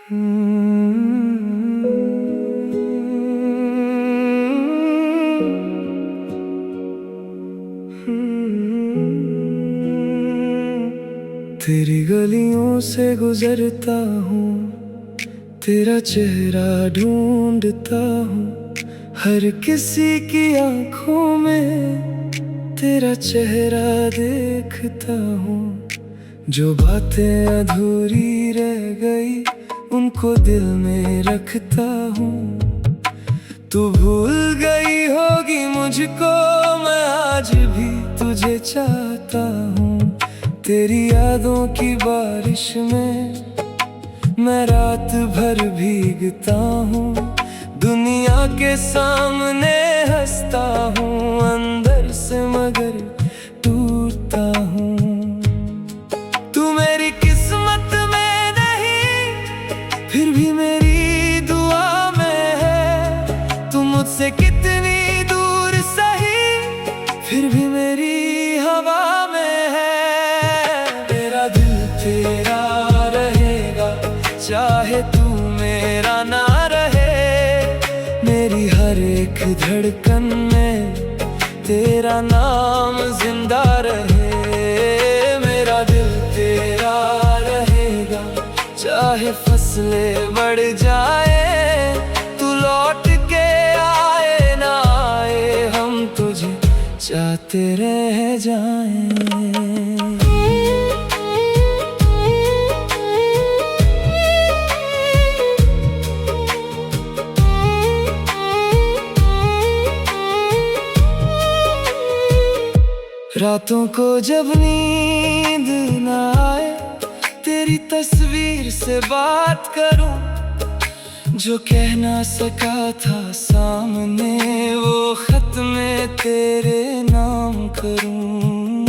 तेरी गलियों से गुजरता हूँ, तेरा चेहरा ढूंढता हूँ, हर किसी की आंखों में तेरा चेहरा देखता हूँ। जो बातें अधूरी रह गई उनको दिल में रखता हूँ। तू भूल गई होगी मुझको, मैं आज भी तुझे चाहता हूँ। तेरी यादों की बारिश में मैं रात भर भीगता हूँ। दुनिया के सामने हंसता हूँ, अंदर से मगर टूटता हूँ। तू मेरी किस्मत में नहीं, फिर भी मेरी दुआ में है। तू मुझसे कितनी दूर सही, फिर भी मेरी हवा में है। मेरा दिल तेरा रहेगा, चाहे तू मेरा ना रहे। मेरी हर एक धड़कन में तेरा नाम जिंदा रहे। मेरा दिल तेरा रहेगा, चाहे फसलें बढ़ जाए। तू लौट के आए ना आए, हम तुझे चाहते रह जाएं। रातों को जब नींद न आए, तेरी तस्वीर से बात करूं। जो कह ना सका था सामने, वो खत में तेरे नाम करूं।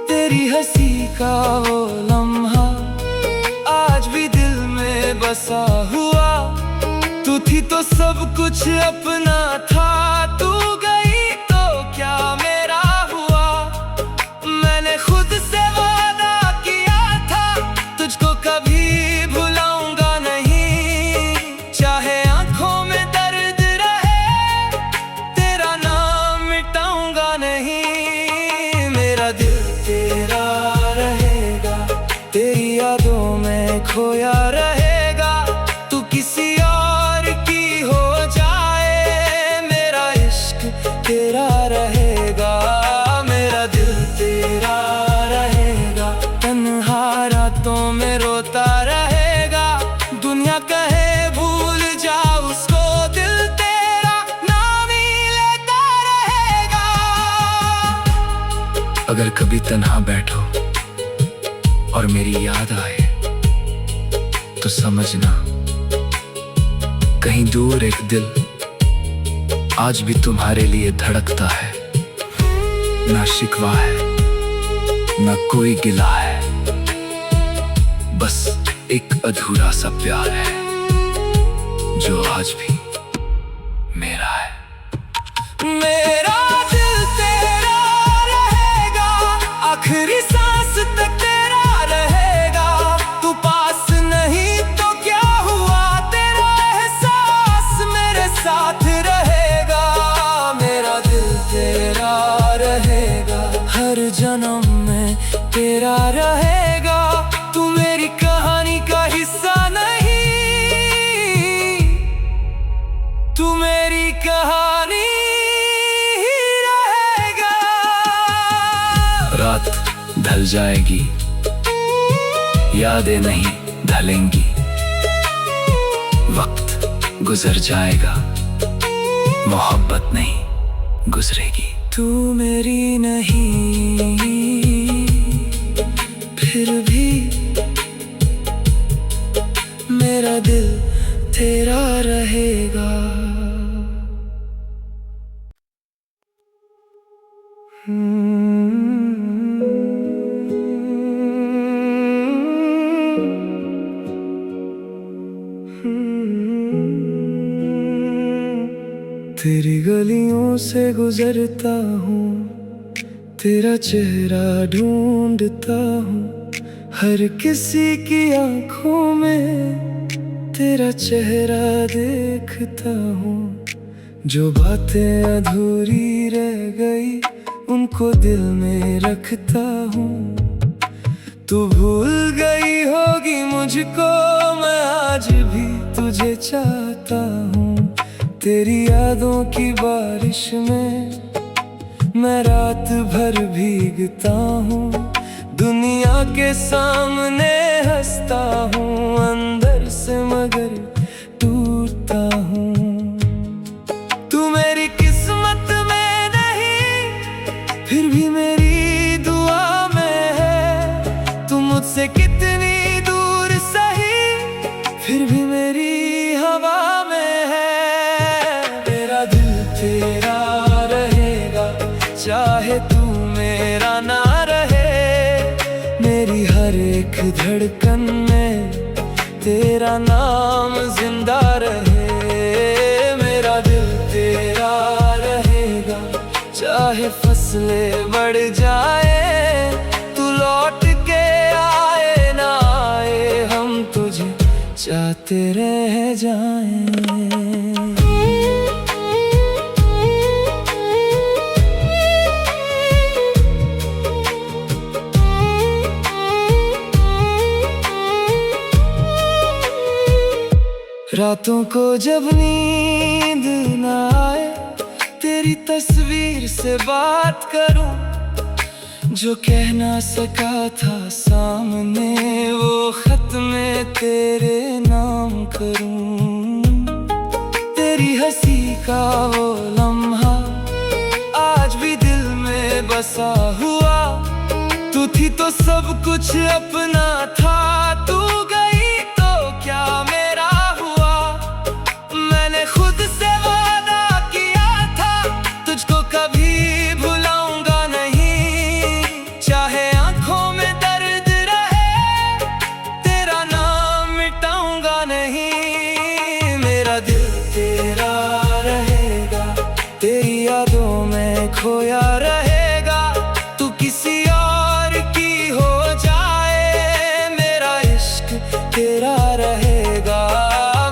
तेरी हंसी का वो लम्हा आज भी दिल में बसा हुआ। तू थी तो सब कुछ अपना था, तू गई तो क्या मेरा हुआ। मैंने खुद से वादा किया था, तुझको कभी भुलाऊंगा नहीं। चाहे आंखों में दर्द रहे, तेरा नाम मिटाऊंगा नहीं। मेरा दिल तेरा रहेगा, तेरी यादों में खोया रहेगा। तू किसी और की हो जाए, मेरा इश्क तेरा रहेगा। मेरा दिल तेरा रहेगा, तन्हा रातों में रोता रहेगा। दुनिया कहे भूल जा उसको, दिल तेरा नाम ही लेता रहेगा। अगर कभी तन्हा बैठो और मेरी याद आए, तो समझना कहीं दूर एक दिल आज भी तुम्हारे लिए धड़कता है। ना शिकवा है, ना कोई गिला है, बस एक अधूरा सा प्यार है जो आज भी मेरा है। मेरा दिल तेरा रहेगा, आखिरी सांस तक तेरा रहेगा। तू पास नहीं तो क्या हुआ, तेरा एहसास मेरे साथ रहेगा। मेरा दिल तेरा रहेगा, हर जन्म में तेरा रहेगा। तू मेरी कहानी का हिस्सा नहीं, तू मेरी कहानी ही रहेगा। रात ढल जाएगी, यादें नहीं ढलेंगी। वक्त गुजर जाएगा, मोहब्बत नहीं गुजरेगी। तू मेरी नहीं, फिर भी मेरा दिल तेरा रहेगा। तेरी गलियों से गुजरता हूँ, तेरा चेहरा ढूंढता हूँ, हर किसी की आंखों में तेरा चेहरा देखता हूँ, जो बातें अधूरी रह गई उनको दिल में रखता हूँ। तू भूल गई होगी मुझको, मैं आज भी तुझे चाहता हूँ। तेरी यादों की बारिश में मैं रात भर भीगता हूँ, दुनिया के सामने हंसता हूँ, अंदर से मगर टूटता हूँ। तू मेरी किस्मत में नहीं, फिर भी मेरी दुआ में है। तू मुझसे कितनी दूर सही, फिर भी मेरी हवा में है। मेरा दिल तेरा रहेगा, चाहे तू मेरा ना रहे। मेरी हर एक धड़कन में तेरा नाम जिंदा रहे। मेरा दिल तेरा रहेगा, चाहे फसलें बढ़ जाए। तू लौट के आए ना आए, हम तुझे चाहते रह जाएं। रातों को जब नींद न आए, तेरी तस्वीर से बात करूं। जो कह ना सका था सामने, वो खत में तेरे नाम करूं। तेरी हंसी का वो लम्हा आज भी दिल में बसा हुआ। तू थी तो सब कुछ अपना था, तू गई तो क्या मेरा हुआ। मैंने खुद से वादा किया था, तुझको कभी भुलाऊंगा नहीं। चाहे आंखों में दर्द रहे, तेरा नाम मिटाऊंगा नहीं। मेरा दिल तेरा रहेगा, तेरी यादों में खोया रहेगा। तू किसी और की हो जाए, मेरा इश्क तेरा रहेगा।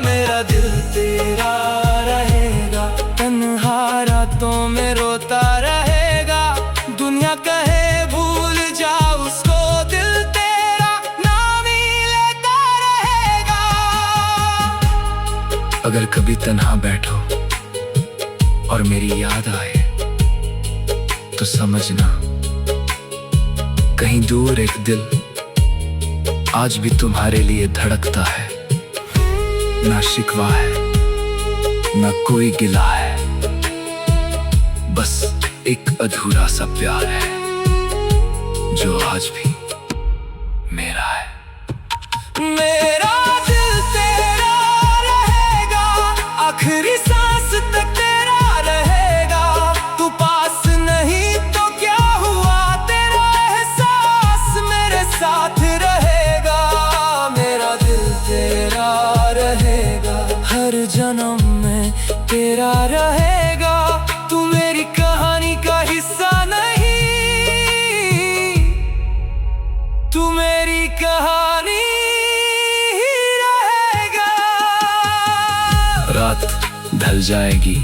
मेरा दिल तेरा रहेगा, तन्हा रातों में रोता रहेगा। दुनिया कहे भूल जा उसको, दिल तेरा नाम ही लेता रहेगा। अगर कभी तन्हा बैठो और मेरी याद आए, तो समझना कहीं दूर एक दिल आज भी तुम्हारे लिए धड़कता है। ना शिकवा है, ना कोई गिला है, बस एक अधूरा सा प्यार है, जो आज भी मेरा है। मेरा दिल तेरा रहेगा, आखिरी सांस तक तेरा रहेगा। तू पास नहीं तो क्या हुआ, तेरा एहसास मेरे साथ रहेगा। मेरा दिल तेरा रहेगा, हर जन्म में तेरा रहेगा। तू मेरी कहानी का हिस्सा नहीं, तू मेरी कहानी ही रहेगा। रात ढल जाएगी,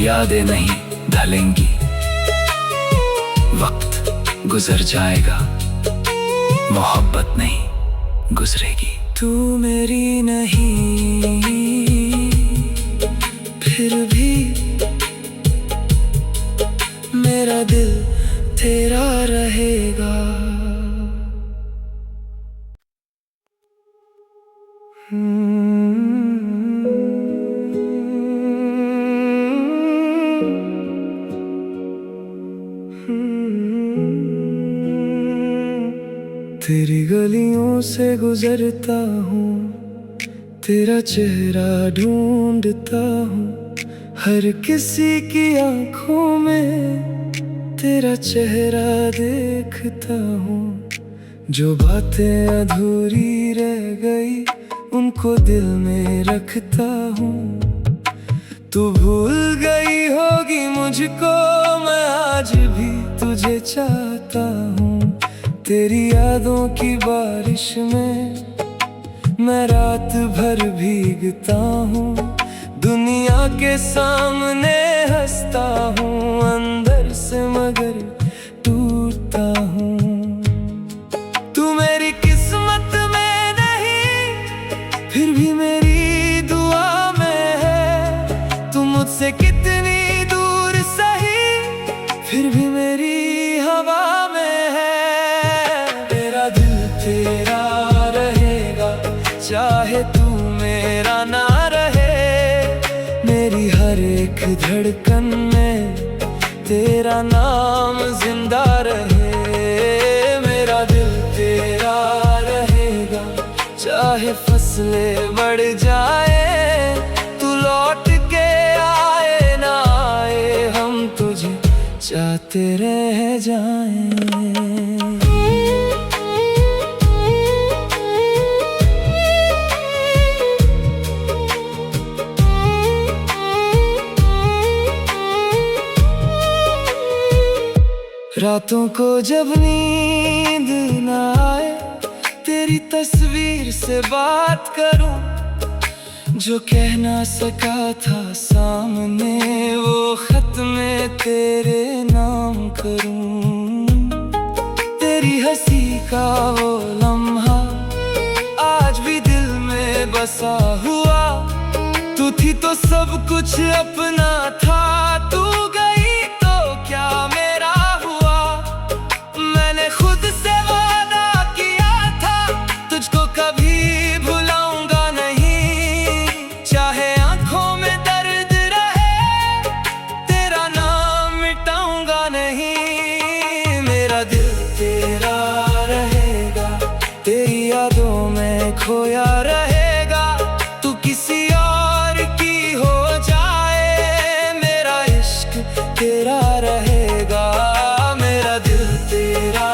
यादें नहीं ढलेंगी। वक्त गुजर जाएगा, मोहब्बत नहीं गुजरेगी। तू मेरी नहीं, फिर भी मेरा दिल तेरा रहेगा। तेरी गलियों से गुजरता हूँ, तेरा चेहरा ढूंढता हूँ। हर किसी की आंखों में तेरा चेहरा देखता हूँ। जो बातें अधूरी रह गई उनको दिल में रखता हूँ। तू भूल गई होगी मुझको, मैं आज भी तुझे चाहता हूँ। तेरी यादों की बारिश में मैं रात भर भीगता हूँ, दुनिया के सामने हंसता हूँ, अंदर से मगर टूटता हूँ। तू मेरी किस्मत में नहीं, फिर भी मेरी दुआ में है। तू मुझसे कितनी दूर सही, फिर भी मेरी हवा में है। तेरा दिल तेरा रहेगा, चाहे तू मेरा ना रहे। मेरी हर एक धड़कन में तेरा नाम जिंदा रहे। मेरा दिल तेरा रहेगा, चाहे फसलें बढ़ जाए। तू लौट के आए ना आए, हम तुझे चाहते रह जाएं। रातों को जब नींद न आए, तेरी तस्वीर से बात करूं। जो कह ना सका था सामने, वो खत में तेरे नाम करूं। तेरी हंसी का वो लम्हा आज भी दिल में बसा हुआ। तू थी तो सब कुछ अपना था, तू गई तो क्या मेरा हुआ। मैंने खुद से वादा किया था, तुझको कभी भुलाऊंगा नहीं। चाहे आंखों में दर्द रहे, तेरा नाम मिटाऊंगा नहीं। मेरा दिल तेरा रहेगा, तेरी यादों में खोया रहेगा। तू किसी और की हो जाए, मेरा इश्क तेरा रहेगा। मेरा दिल तेरा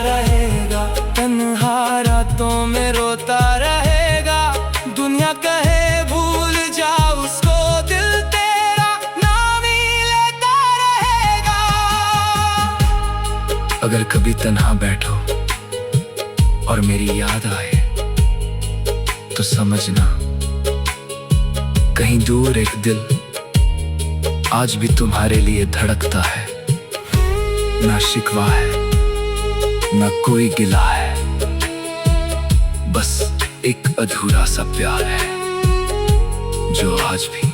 रहेगा, तन्हा रातों में रोता रहेगा। दुनिया कहे भूल जा उसको, दिल तेरा नाम ही लेता रहेगा। अगर कभी तन्हा बैठो और मेरी याद आए, तो समझना कहीं दूर एक दिल आज भी तुम्हारे लिए धड़कता है। ना शिकवा है, ना कोई गिला है, बस एक अधूरा सा प्यार है जो आज भी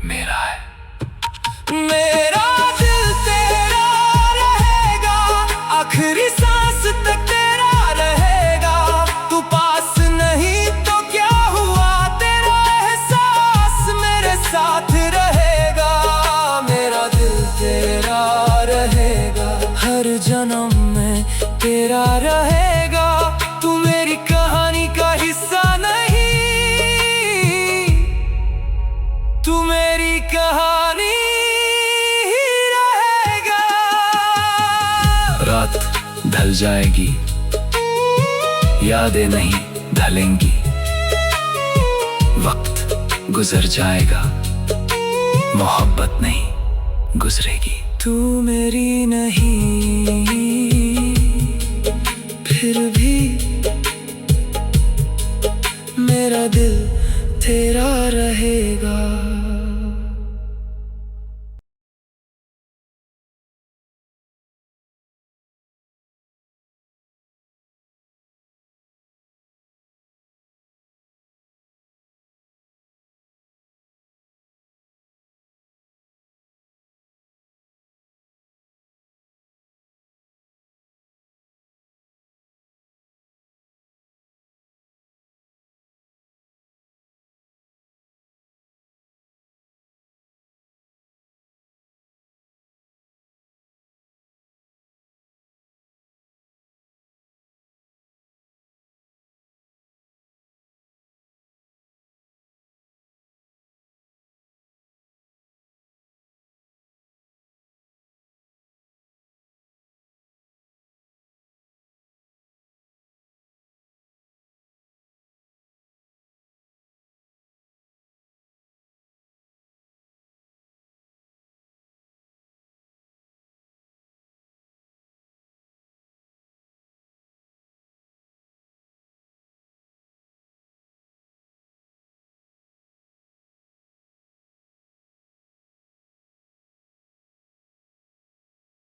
मेरा है। मेरा दिल तेरा रहेगा, आखिरी सांस तक तेरा रहेगा। तू पास नहीं तो क्या हुआ, तेरा एहसास मेरे साथ रहेगा। मेरा दिल तेरा रहेगा, हर जन्म में तेरा रहेगा। तू मेरी कहानी का हिस्सा नहीं, तू मेरी कहानी ही रहेगा। रात ढल जाएगी, यादें नहीं ढलेंगी। वक्त गुजर जाएगा, मोहब्बत नहीं गुजरेगी। तू मेरी नहीं, फिर भी मेरा दिल तेरा रहेगा।